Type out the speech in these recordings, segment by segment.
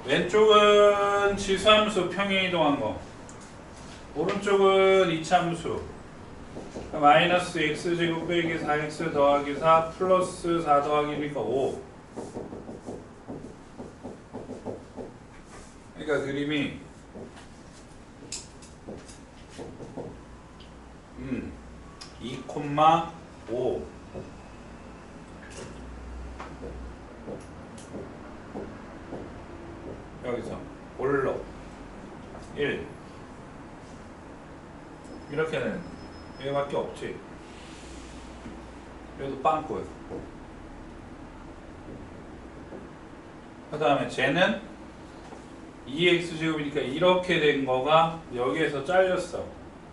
왼쪽은 지수함수 평행이동한 거, 오른쪽은 이차함수. 마이너스 x제곱 빼기 4x 더하기 4 플러스 4 더하기 1이니까 5. 그러니까 그림이 2,5 여기서 올로 1 이렇게는 얘밖에 없지. 여기도 빵꾸야. 그 다음에 쟤는 2x제곱이니까 이렇게 된 거가 여기에서 잘렸어.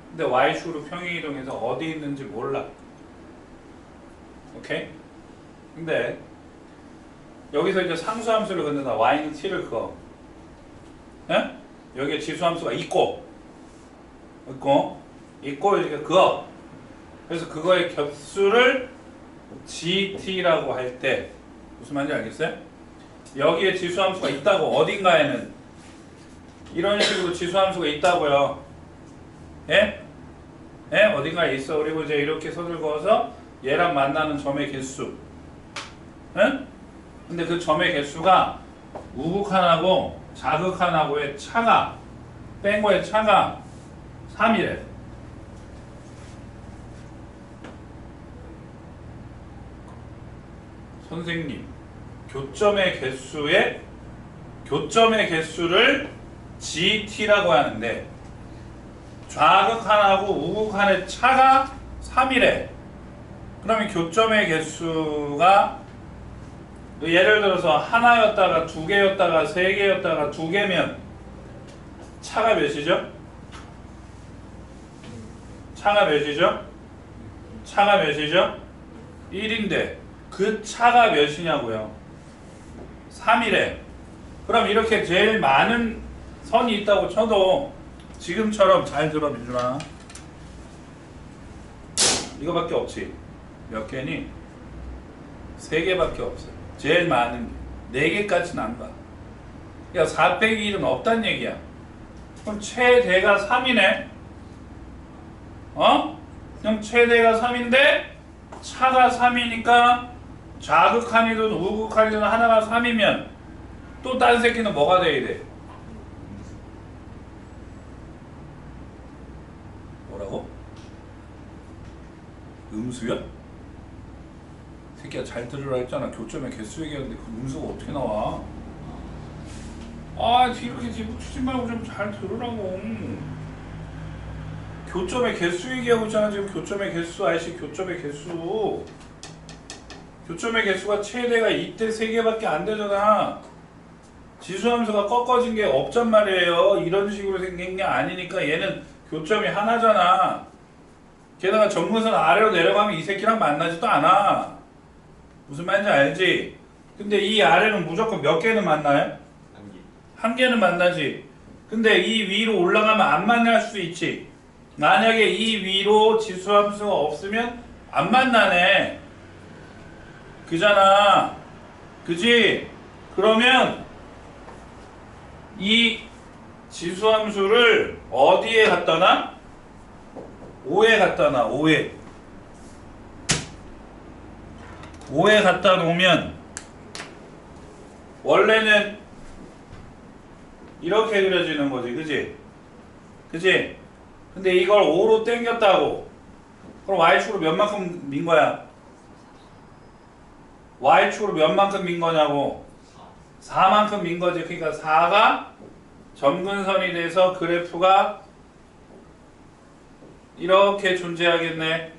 근데 y축으로 평행이동해서 어디 있는지 몰라. 오케이? 근데 여기서 이제 상수함수를 긋는다. y는 t를 그어. 예? 여기에 지수함수가 있고 이렇게 그어. 그래서 그거의 겹수를 gt라고 할 때 무슨 말인지 알겠어요? 여기에 지수함수가 있다고, 어딘가에는 이런 식으로 지수함수가 있다고요. 예? 예? 어딘가에 있어. 그리고 이제 이렇게 선을 그어서 얘랑 만나는 점의 개수. 예? 근데 그 점의 개수가 우극한하고 자극한하고의 차가, 뺀 거의 차가 3이래. 선생님, 교점의 개수를 GT라고 하는데 좌극한하고 우극한의 차가 3이래. 그러면 교점의 개수가 예를 들어서 하나였다가 두 개였다가 세 개였다가 두 개면 차가 몇이죠? 차가 몇이죠? 1인데 그 차가 몇이냐고요? 3이래. 그럼 이렇게 제일 많은 선이 있다고 쳐도 지금처럼, 잘 들어 민준아, 이거밖에 없지. 몇 개니? 3개밖에 없어. 제일 많은 게 4개까지는 안 가. 그러니까 4 빼기 1은 없단 얘기야. 그럼 최대가 3이네. 그럼 최대가 3인데 차가 3이니까 좌극한이든 우극한이든 하나가 3이면 또 딴 새끼는 뭐가 돼야 돼? 뭐라고? 음수야? 새끼야, 잘 들으라 했잖아. 교점의 개수 얘기하는데 그 음수가 어떻게 나와? 아, 이렇게 뒤붙이지 말고 좀 잘 들으라고. 교점의 개수 얘기하고 있잖아. 지금 교점의 개수, 아이씨, 교점의 개수. 교점의 개수가 최대가 이때 3개밖에 안 되잖아. 지수함수가 꺾어진 게 없단 말이에요. 이런 식으로 생긴 게 아니니까 얘는 교점이 하나잖아. 게다가 정근선 아래로 내려가면 이 새끼랑 만나지도 않아. 무슨 말인지 알지? 근데 이 아래는 무조건 몇 개는 만나요? 한 개는 만나지. 근데 이 위로 올라가면 안 만날 수 있지. 만약에 이 위로 지수함수가 없으면 안 만나네. 그잖아. 그지? 그러면 이 지수함수를 어디에 갖다 놔? 5에 갖다 놔. 5에 갖다 놓으면 원래는 이렇게 그려지는 거지. 그지? 근데 이걸 5로 당겼다고. 그럼 y축으로 몇 만큼 민 거야? y축으로 몇 만큼 민 거냐고? 4만큼 민 거지. 그러니까 4가 점근선이 돼서 그래프가 이렇게 존재하겠네.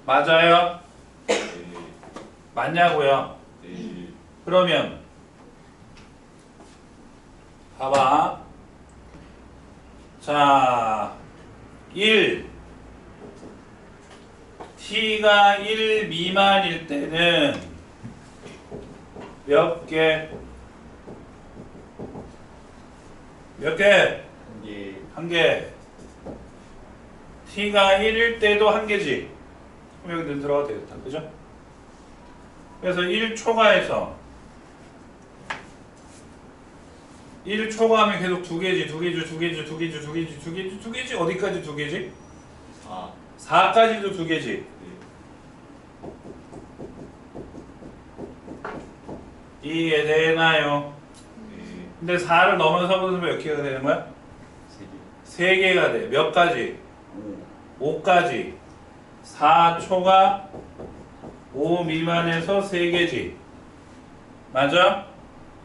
맞아요? 맞냐고요? 그러면 봐봐. 자, 1 t가 1 미만일 때는 몇 개? 몇 개? 한 개. t가 1일 때도 한 개지. 그럼 여기 들어가도 되겠다. 그죠? 그래서 1초가에서 1초가 하면 계속 두 개지, 두 개지, 두 개지, 두 개지, 두 개지, 두 개지, 두 개지. 어디까지 두 개지? 4. 4까지도 두 개지. 이해되나요? 네. 근데 4를 넘어서면 몇 개가 되는 거야? 3개. 3개가 돼. 몇 가지? 5. 5까지. 4초가 5 미만에서 3개지. 맞아?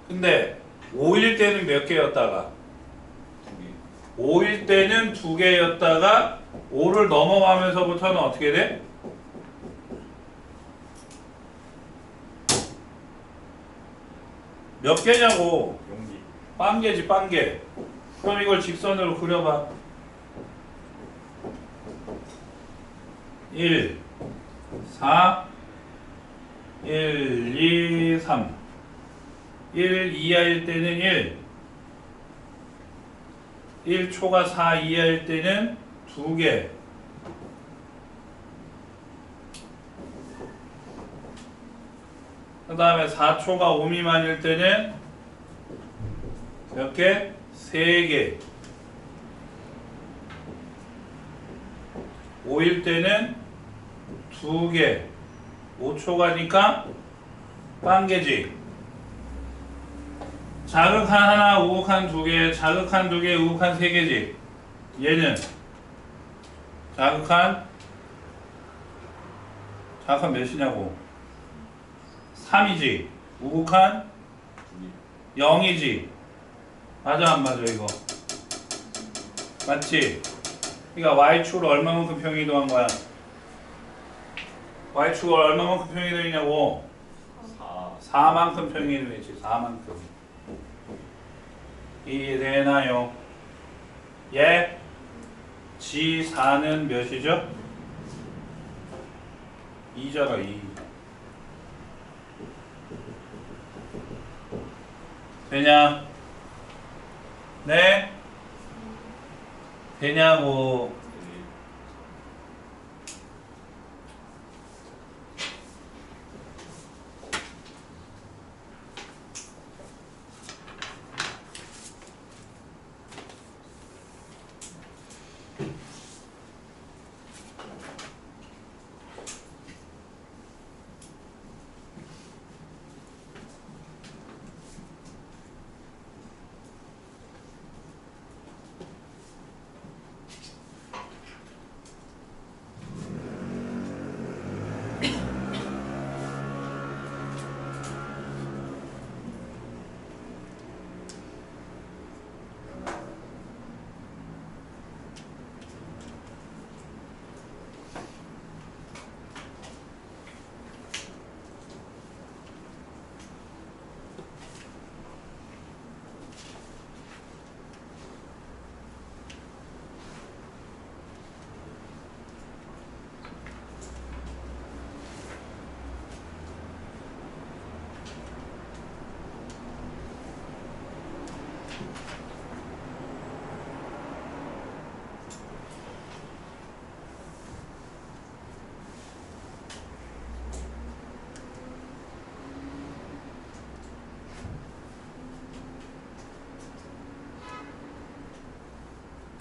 근데 5일 때는 몇 개였다가? 2개. 5일 때는 2개였다가 5를 넘어가면서부터는 어떻게 돼? 몇 개냐고. 용기. 빵개지 빵개. 그럼 이걸 직선으로 그려봐. 1 4 1 2 3 1 이하일 때는 1초가 4 이하일 때는 2개. 그 다음에 4초가 5 미만일 때는 몇 개? 3개. 5일 때는 2개. 5초가니까 빵개지. 자극한 하나, 우극한 2개, 자극한 2개, 우극한 3개지. 얘는 자극한 몇이냐고. 3이지. 우극한 0이지. 맞아 안 맞아 이거? 맞지? 그러니까 y축을 얼마만큼 평이동한 거야? y축을 얼마만큼 평이동이냐고? 4. 4만큼 평이동이지. 4만큼. 이해되나요? 예? G4는 몇이죠? 2잖아 2. 되냐? 네? 되냐고.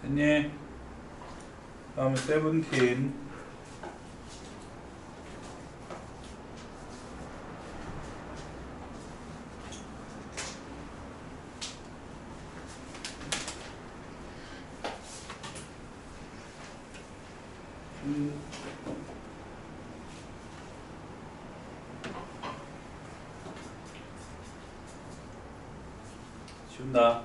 됐니? 다음에 17. 지운다.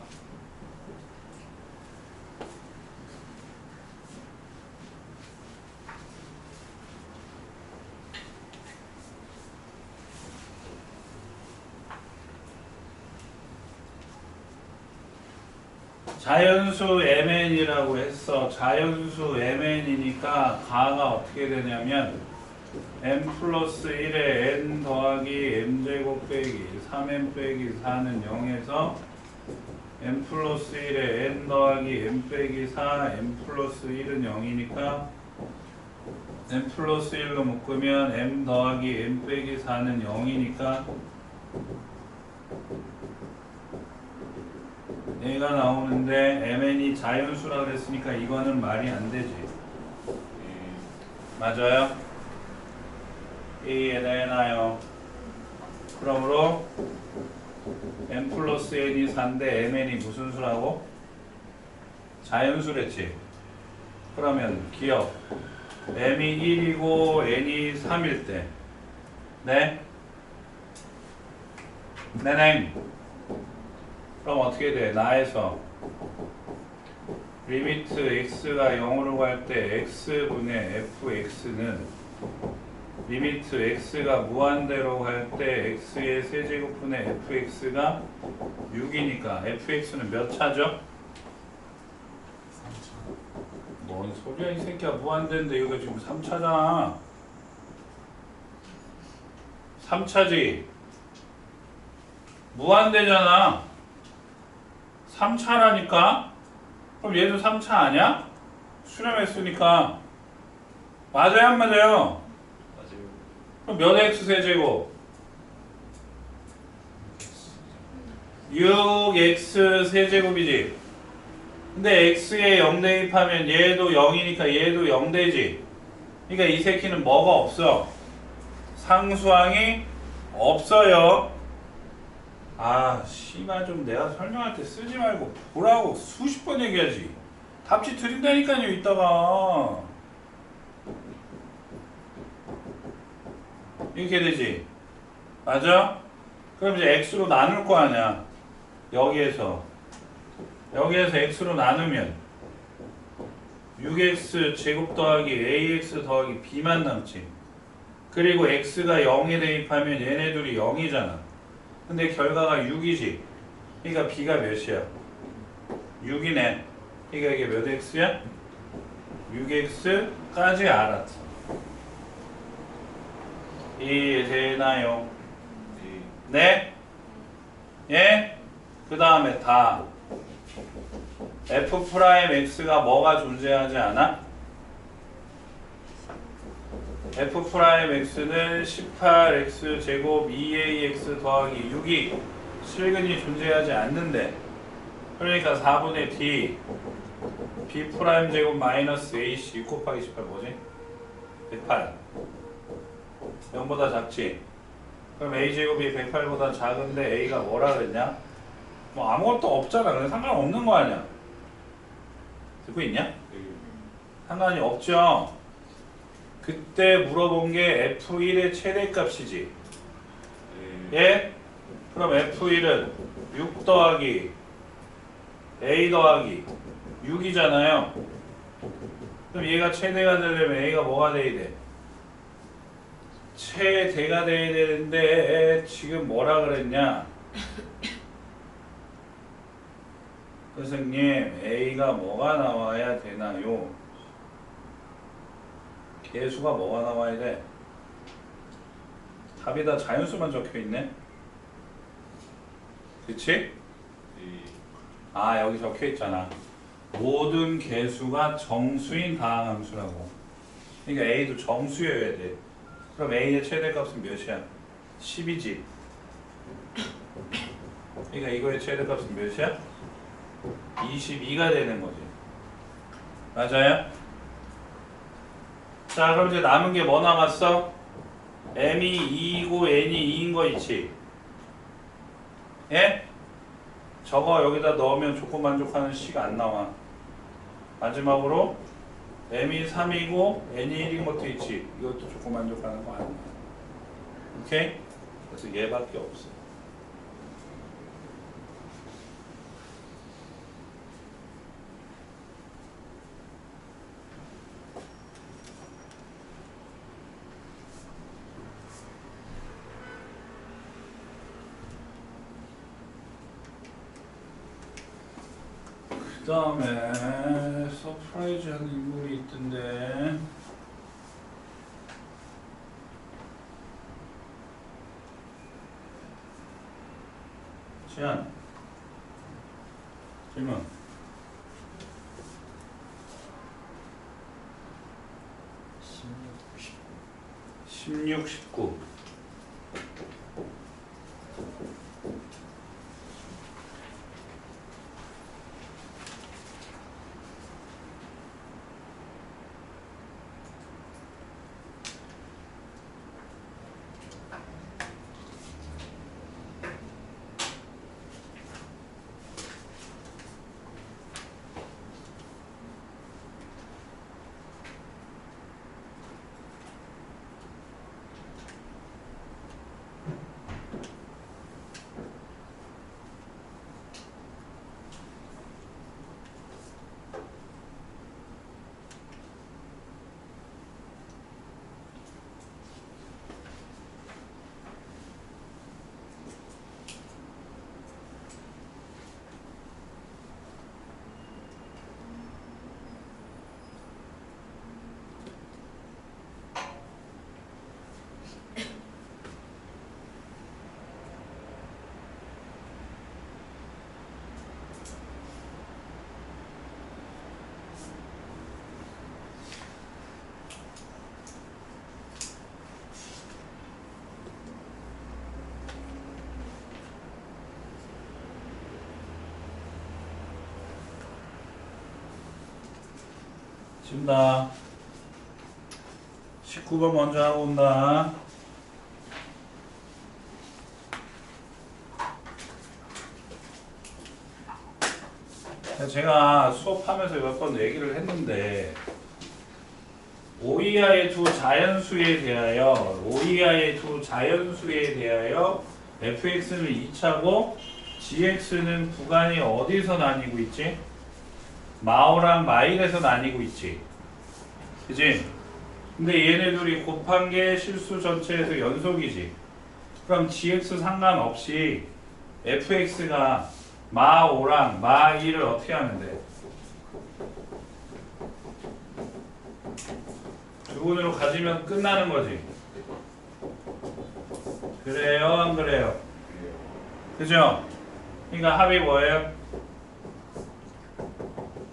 자연수 mn이라고 했어. 자연수 mn이니까 가가 어떻게 되냐면 m 플러스 1에 n 더하기 m제곱 빼기 3m 빼기 4는 0에서 m 플러스 1에 n 더하기 m 빼기 4 m 플러스 1은 0이니까 m 플러스 1로 묶으면 m 더하기 m 빼기 4는 0이니까 A가 나오는데 MN이 자연수라 그랬으니까 이거는 말이 안 되지. 맞아요? A에 대나요? 그러므로 M 플러스 N이 4인데 MN이 무슨 수라고? 자연수랬지. 그러면 기억 M이 1이고 N이 3일 때 네? 네넹. 그럼 어떻게 돼? 나에서 리미트 x가 0으로 갈 때 x분의 fx는 리미트 x가 무한대로 갈 때 x의 세제곱분의 fx가 6이니까 fx는 몇 차죠? 뭔 소리야 이 새끼야. 무한대인데 이거 지금 3차잖아. 3차지. 무한대잖아. 3차라니까. 그럼 얘도 3차 아니야? 수렴했으니까. 맞아요 안 맞아요? 맞아요. 그럼 몇 x 세제곱? 6x 세제곱이지. 근데 x에 0 대입하면 얘도 0이니까 얘도 0 되지. 그러니까 이 새끼는 뭐가 없어? 상수항이 없어요. 아, 씨발 좀 내가 설명할 때 쓰지 말고 보라고 수십 번 얘기하지. 답지 드린다니까요, 이따가. 이렇게 되지. 맞아? 그럼 이제 x로 나눌 거 아니야. 여기에서 x로 나누면 6x 제곱 더하기 ax 더하기 b만 남지. 그리고 x가 0에 대입하면 얘네 둘이 0이잖아. 근데 결과가 6이지. 그러니까 b가 몇이야? 6이네. 그러니까 이게 몇 x야? 6x까지 알았어. 이해되나요? 네? 예? 그 다음에 다 f'x가 뭐가 존재하지 않아? f'x는 18x 제곱 2ax 더하기 6이 실근이 존재하지 않는데, 그러니까 4분의 d b 프라임 제곱 마이너스 ac 6 곱하기 18 뭐지? 108 0보다 작지? 그럼 a 제곱이 108보다 작은데 a가 뭐라 그랬냐? 뭐 아무것도 없잖아. 그냥 상관없는 거 아니야. 듣고 있냐? 상관이 없죠. 그때 물어본 게 F1의 최대값이지. 예? 그럼 F1은 6 더하기 A 더하기 6이잖아요. 그럼 얘가 최대가 되려면 A가 뭐가 돼야 돼? 최대가 돼야 되는데 지금 뭐라 그랬냐? 선생님, A가 뭐가 나와야 되나요? 개수가 뭐가 나와야 돼? 답이 다 자연수만 적혀있네? 그치? 아, 여기 적혀있잖아. 모든 개수가 정수인 다항함수라고. 그러니까 A도 정수여야 돼. 그럼 A의 최대값은 몇이야? 10이지. 그러니까 이거의 최대값은 몇이야? 22가 되는 거지. 맞아요? 자, 그럼 이제 남은 게 뭐 남았어? M이 2이고 N이 2인 거 있지? 예? 저거 여기다 넣으면 조건 만족하는 C가 안 나와. 마지막으로 M이 3이고 N이 1인 것도 있지? 이것도 조건 만족하는 거 아니야. 오케이? 그래서 얘밖에 없어. 그 다음에 서프라이즈하는 인물이 있던데, 시안 질문. 16, 19. 지운다. 19번 먼저 하고 온다. 제가 수업하면서 몇 번 얘기를 했는데 오이하의 두 자연수에 대하여 fx는 2차고 gx는 구간이 어디서 나뉘고 있지? 마오랑 마일에서 나뉘고 있지. 그치? 근데 얘네 둘이 곱한 게 실수 전체에서 연속이지. 그럼 gx 상관없이 fx가 마5랑 마2를 어떻게 하면 돼? 두분으로 가지면 끝나는 거지. 그래요? 안 그래요? 그죠? 그러니까 합이 뭐예요?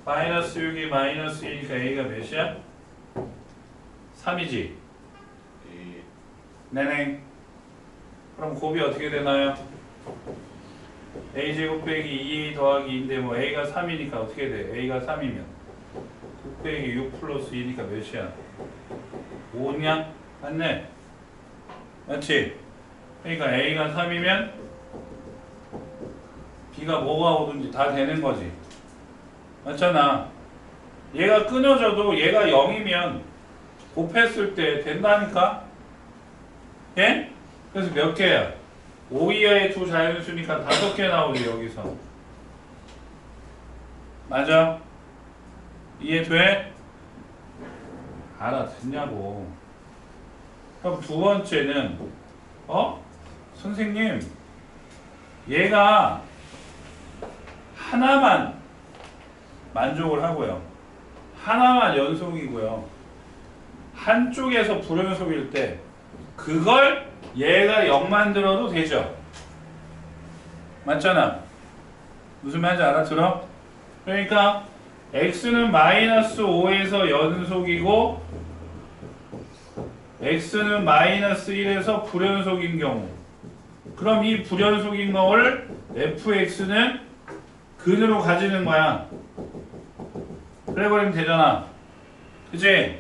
마이너스 6이 마이너스 2니까 a가 몇이야? 3이지? 네네. 그럼 곱이 어떻게 되나요? a제곱 빼기 2a 더하기 2인데 뭐 a가 3이니까 어떻게 돼? a가 3이면 9 빼기 6 플러스 2니까 몇이야? 5냐? 맞네? 맞지? 그러니까 a가 3이면 b가 뭐가 오든지 다 되는 거지. 맞잖아. 얘가 끊어져도 얘가 0이면 곱했을 때 된다니까? 예? 그래서 몇 개야? 5 이하의 두 자연수니까 5개 나오지 여기서. 맞아? 이해돼? 알아듣냐고. 그럼 두 번째는 선생님 얘가 하나만 만족을 하고요. 하나만 연속이고요. 한쪽에서 불연속일 때 그걸 얘가 0 만들어도 되죠. 맞잖아. 무슨 말인지 알아들어? 그러니까 x는 마이너스 5에서 연속이고 x는 마이너스 1에서 불연속인 경우, 그럼 이 불연속인 거를 fx는 근으로 가지는 거야. 그래버리면 되잖아. 그치?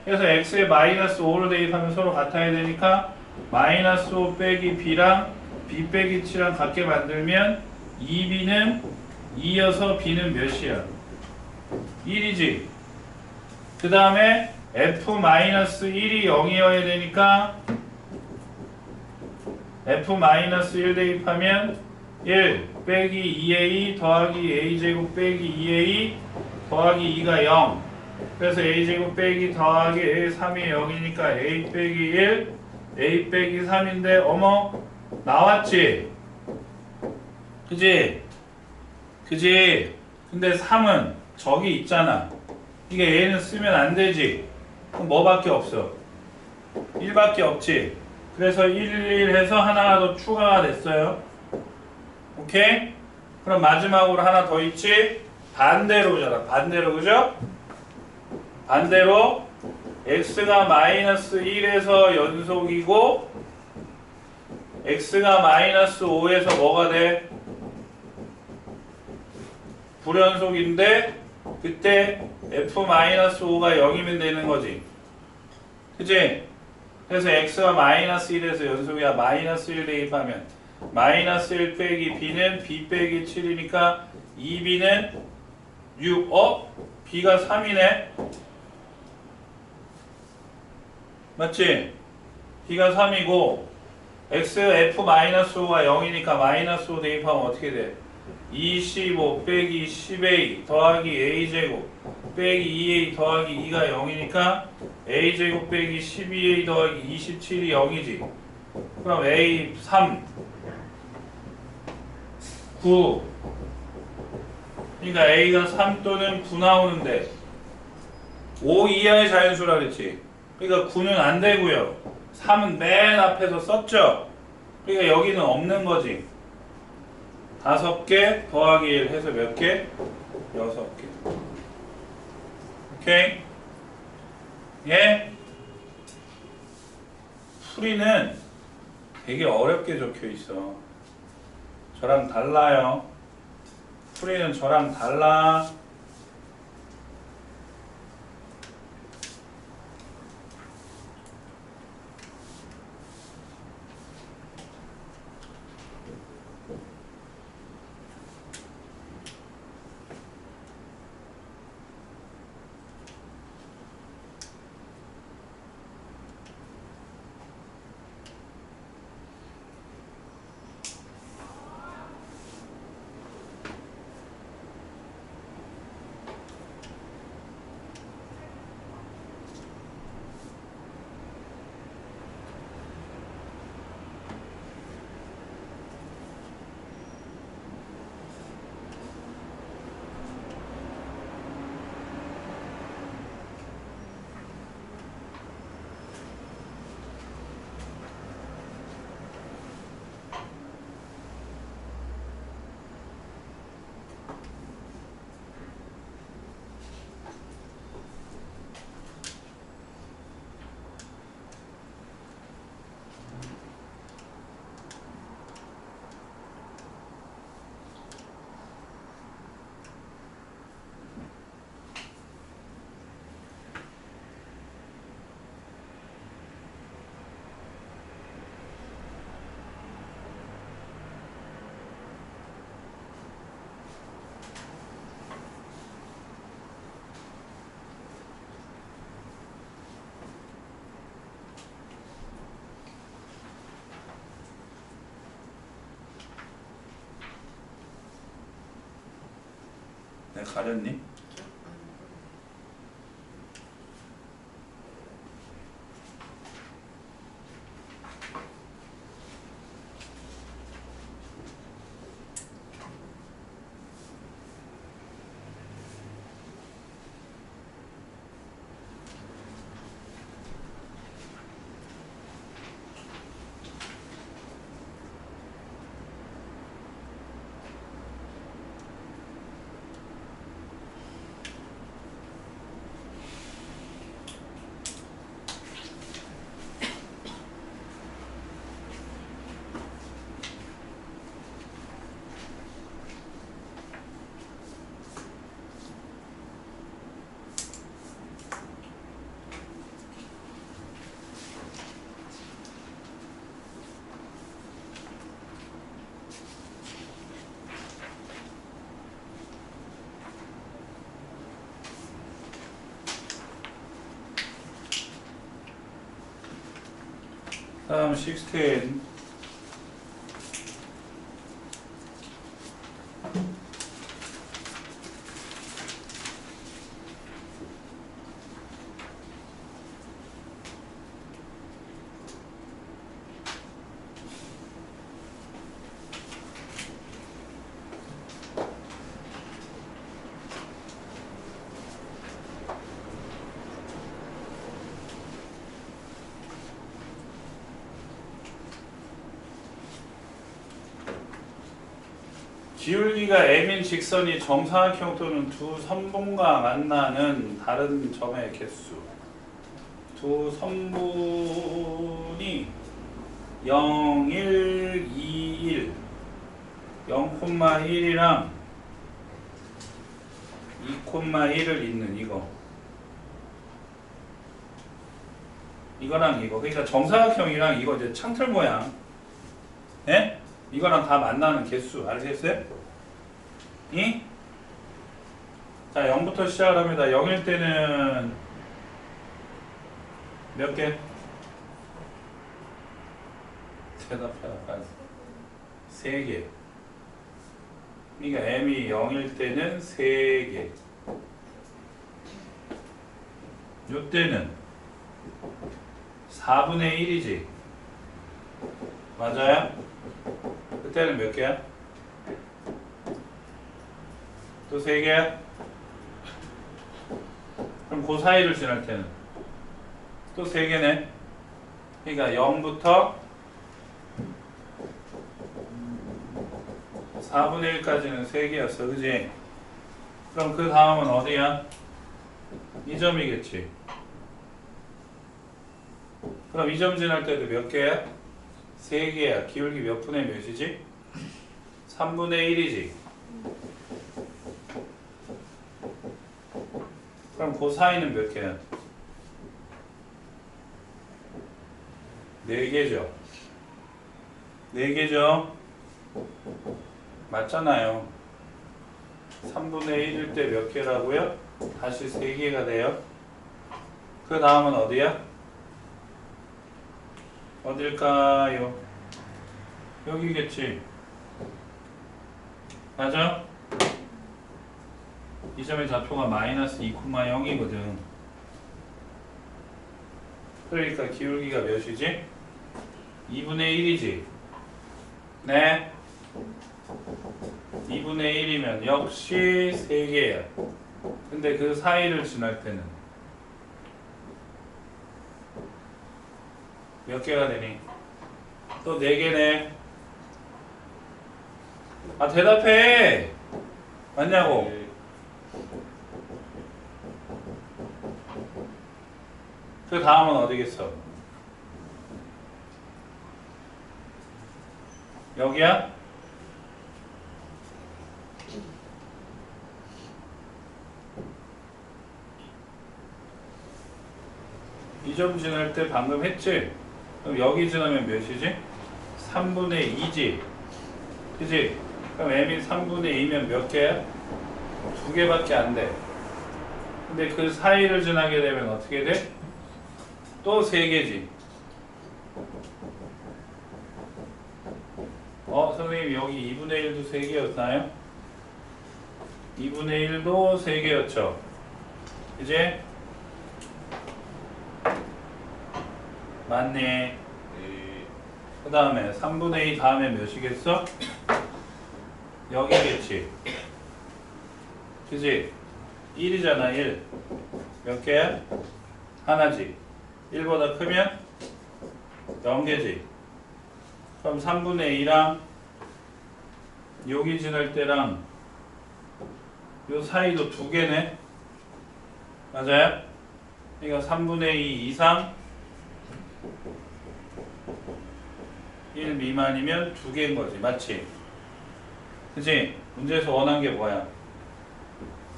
그래서 x에 마이너스 5를 대입하면 서로 같아야 되니까 마이너스 5 빼기 b랑 b 빼기 7랑 같게 만들면 2b는 2여서 b는 몇이야? 1이지. 그 다음에 f-1이 0이어야 되니까 f-1 대입하면 1 빼기 2a 더하기 a제곱 빼기 2a 더하기 2가 0. 그래서 a제곱 빼기 더하기 a 3이 0이니까 a 빼기 1 a 빼기 3인데 어머 나왔지? 그지? 그지? 근데 3은 저기 있잖아. 이게 얘는 쓰면 안 되지. 그럼 뭐밖에 없어? 1밖에 없지. 그래서 1, 1 해서 하나가 더 추가가 됐어요. 오케이? 그럼 마지막으로 하나 더 있지? 반대로잖아. 반대로, 그죠? 반대로 x가 마이너스 1에서 연속이고 x가 마이너스 5에서 뭐가 돼? 불연속인데 그때 f-5가 0이면 되는 거지. 그치? 그래서 x가 마이너스 1에서 연속이야. 마이너스 1 대입하면 마이너스 1 빼기 b는 b 빼기 7이니까 2b는 6. b가 3이네. 맞지? b가 3이고 x f-5가 0이니까 마이너스 5 대입하면 어떻게 돼? 25 빼기 10a 더하기 a제곱 빼기 2a 더하기 2가 0이니까 a제곱 빼기 12a 더하기 27이 0이지. 그럼 a 3 9. 그러니까 a가 3 또는 9 나오는데 5 이하의 자연수라 그랬지. 그러니까 9는 안 되고요. 3은 맨 앞에서 썼죠. 그러니까 여기는 없는 거지. 5개 더하기 1 해서 몇 개? 6개. 오케이? 예? 풀이는 되게 어렵게 적혀 있어. 저랑 달라요. 풀이는 저랑 달라. 내가 가렸니? 다음 16. 기울기가 m인 직선이 정사각형 또는 두 선분과 만나는 다른 점의 개수. 두 선분이 0, 1, 2, 1, 0,1이랑 2,1을 잇는 이거랑 이거. 그러니까 정사각형이랑 이거 이제 창틀 모양. 예? 이거랑 다 만나는 개수. 알겠어요? 이? 자, 0부터 시작을 합니다. 0일 때는 몇 개? 대답해라. 3개. 그러니까 m이 0일 때는 3개. 요 때는 4분의 1이지. 맞아요? 그때는 몇 개야? 또 3개야? 그럼 그 사이를 지날 때는 또 3개네. 그러니까 0부터 4분의 1까지는 3개였어. 그지? 그럼 그 다음은 어디야? 이 점이겠지. 그럼 이 점 지날 때도 몇 개야? 3개야. 기울기 몇 분의 몇이지? 3분의 1이지. 그럼 그 사이는 몇 개야? 4개죠. 4개죠. 맞잖아요. 3분의 1일 때 몇 개라고요? 다시 3개가 돼요. 그 다음은 어디야? 어딜까요? 여기겠지. 맞아? 이 점의 좌표가 마이너스 2,0이거든. 그러니까 기울기가 몇이지? 2분의 1이지. 네. 2분의 1이면 역시 3개야. 근데 그 사이를 지날 때는 몇 개가 되니? 또 4개네. 아, 대답해! 맞냐고? 그 다음은 어디겠어? 여기야? 이 점 지날 때 방금 했지? 그럼 여기 지나면 몇이지? 3분의 2지? 그지? 그럼 m이 3분의 2면 몇 개야? 2개밖에 안 돼. 근데 그 사이를 지나게 되면 어떻게 돼? 또 3개지. 선생님 여기 2분의 1도 3개였나요? 2분의 1도 3개였죠. 이제 맞네. 네. 그 다음에 3분의 2 다음에 몇이겠어? 여기겠지. 그지? 1이잖아 1. 몇 개야? 하나지. 1보다 크면 0개지. 그럼 3분의 2랑 여기 지날 때랑 요 사이도 2개네. 맞아요? 그러니까 3분의 2 이상 1 미만이면 2개인 거지. 맞지? 그치? 문제에서 원한 게 뭐야?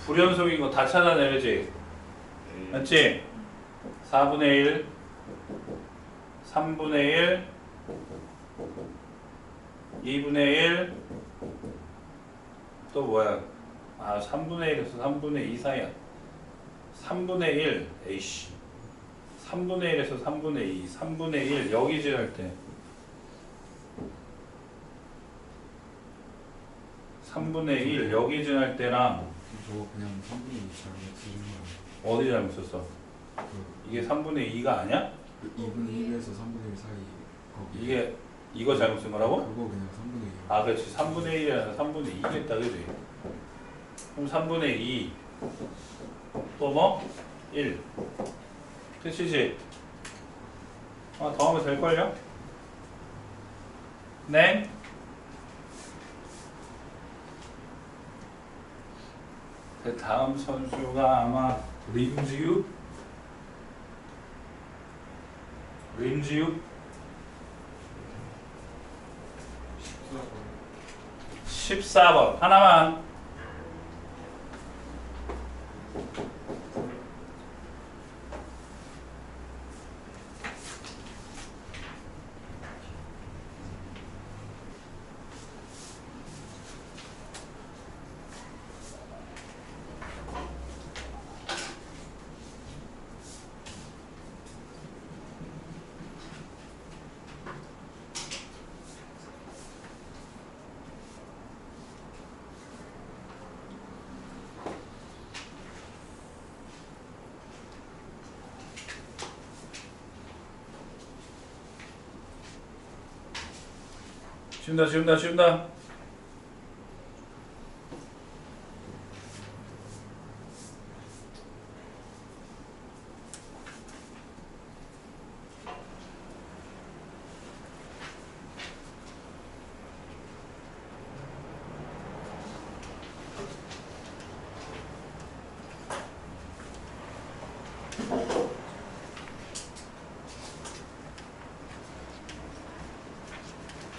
불연속인 거 다 찾아내야지. 네. 맞지? 4분의 1, 3분의 1, 2분의 1, 또 뭐야? 아, 3분의 1에서 3분의 2 사이야. 3분의 1, 에이씨. 3분의 1에서 3분의 2, 3분의 1, 여기 지날 때. 3분의 1, 여기 지날 때랑 저거 그냥 3분의 2 잘못 쓰신 거예요. 어디 잘못 썼어? 이게 3분의 2가 아니야? 그 2분의 1에서 3분의 1 사이 거기 이게 이거 잘못 쓴 거라고? 그거 그냥 3분의 2. 아, 그렇지. 3분의 1이 아니라 3분의 2겠다, 그지? 그럼 3분의 2, 또 뭐? 1. 끝이지? 아, 더하면 될걸요? 네? 그 다음 선수가 아마 림지유? 림지유? 14번 하나만. 지운다.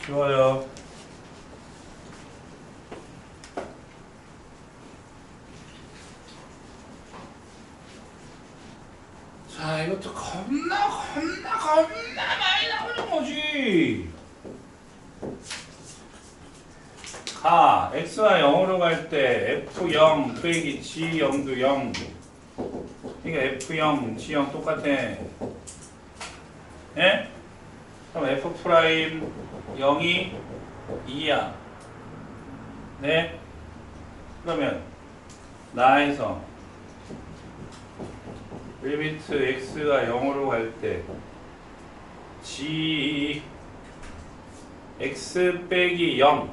좋아요. 자, 이것도 겁나 많이 나오는 거지. 가, x가 0으로 갈 때 f0 빼기 g0도 0. 그러니까 f0, g0 똑같아. 예? 그럼 f 프라임 0이 2야. 네? 그러면 나에서 리미트 x가 0으로 갈 때 g x 빼기 0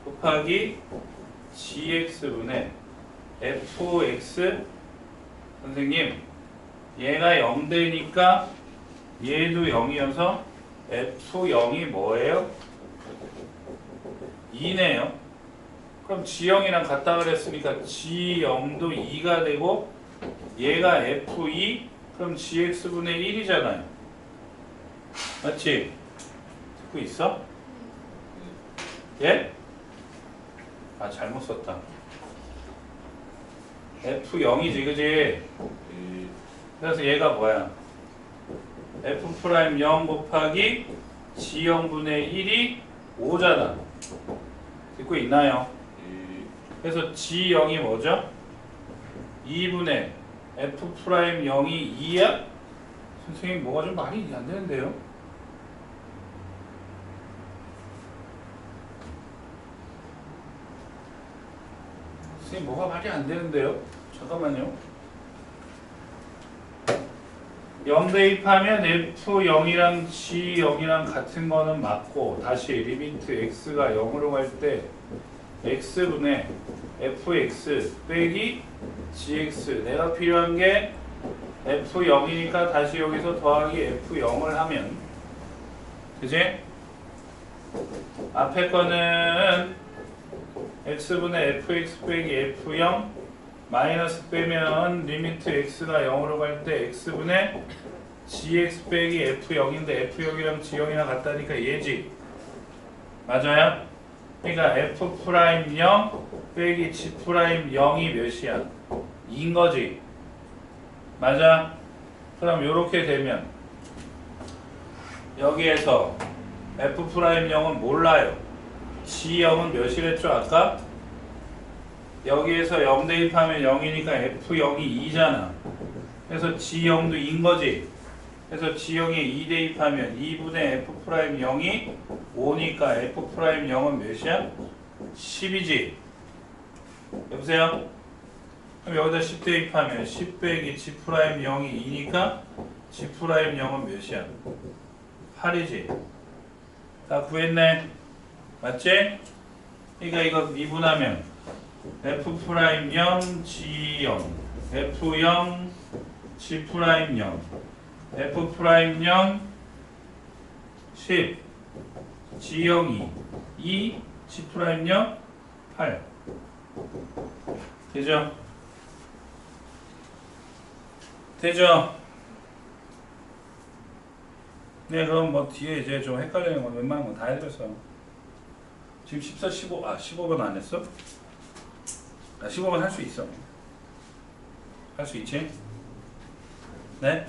곱하기 gx분의 fx. 선생님, 얘가 0 되니까 얘도 0이어서 f0이 뭐예요? 2네요. 그럼 g0이랑 같다 그랬으니까 g0도 2가 되고 얘가 f2, 그럼 gx분의 1이잖아요. 맞지? 듣고 있어? 예? 아, 잘못 썼다. f0이지, 그지? 네. 그래서 얘가 뭐야? f'0 곱하기 g0분의 1이 5잖아. 듣고 있나요? 네. 그래서 g0이 뭐죠? 2분의 f'0이 2야? 선생님, 뭐가 좀 말이 안 되는데요? 선생님 뭐가 말이 안 되는데요? 잠깐만요. 0 대입하면 F0이랑 G0이랑 같은 거는 맞고 다시 리미트 x가 0으로 갈 때 x분의 fx 빼기 gx 내가 필요한 게 f0이니까 다시 여기서 더하기 f0을 하면 그지? 앞에 거는 x분의 fx 빼기 f0 마이너스 빼면 리미트 x가 0으로 갈 때 x분의 gx 빼기 f0인데 f0이랑 g0이랑 같다니까 얘지 맞아요? 그러니까 f'0 빼기 g'0이 몇이야? 2인 거지 맞아? 그럼 요렇게 되면 여기에서 f'0은 몰라요 g0은 몇이랬죠 아까? 여기에서 0 대입하면 0이니까 f0이 2잖아. 그래서 g0도 2인 거지. 그래서 g0에 2 대입하면 2분의 f'0이 5니까 f'0은 몇이야? 10이지. 여보세요? 그럼 여기다 10 대입하면 10 빼기 g'0이 2니까 g'0은 몇이야? 8이지. 다 구했네. 맞지? 그러니까 이거 미분하면 f'0 g0 f0 g'0 f'0 10 g0 2 g'0 8 되죠? 되죠? 네 그럼 뭐 뒤에 이제 좀 헷갈리는 건 웬만한 건 다 해드렸어 지금 14, 15, 15번 안 했어? 15번 할 수 있어. 할 수 있지? 네?